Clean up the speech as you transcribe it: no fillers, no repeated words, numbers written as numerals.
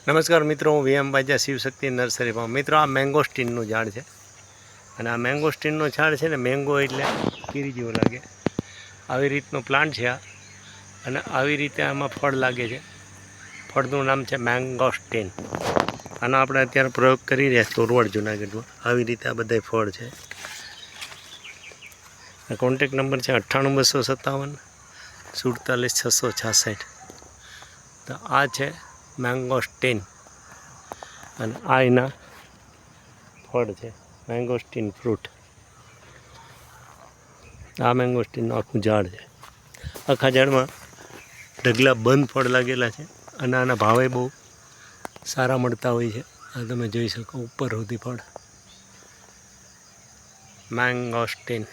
નમસ્કાર મિત્રો, હું વીએમ બાજા શિવશક્તિ નર્સરીમાં. મિત્રો, આ મેંગોસ્ટીનનું ઝાડ છે અને આ મેંગોસ્ટીનનો ઝાડ છે ને, મેંગો એટલે કીરી જેવો લાગે આવી રીતનો પ્લાન્ટ છે આ, અને આવી રીતે આમાં ફળ લાગે છે. ફળનું નામ છે મેંગોસ્ટીન. આનો આપણે અત્યારે પ્રયોગ કરી રહ્યા છીએ તોરવડ જુનાગઢમાં. આવી રીતે આ બધા ફળ છે. કોન્ટેક નંબર છે 98257 47666. તો આ છે મેંગોસ્ટીન અને આ એના ફળ છે, મેંગોસ્ટીન ફ્રૂટ. આ મેંગોસ્ટીનનું આખું ઝાડ છે. આખા ઝાડમાં ઢગલા બંધ ફળ લાગેલા છે અને આના ભાવે બહુ સારા મળતા હોય છે. આ તમે જોઈ શકો ઉપર સુધી ફળ મેંગોસ્ટીન.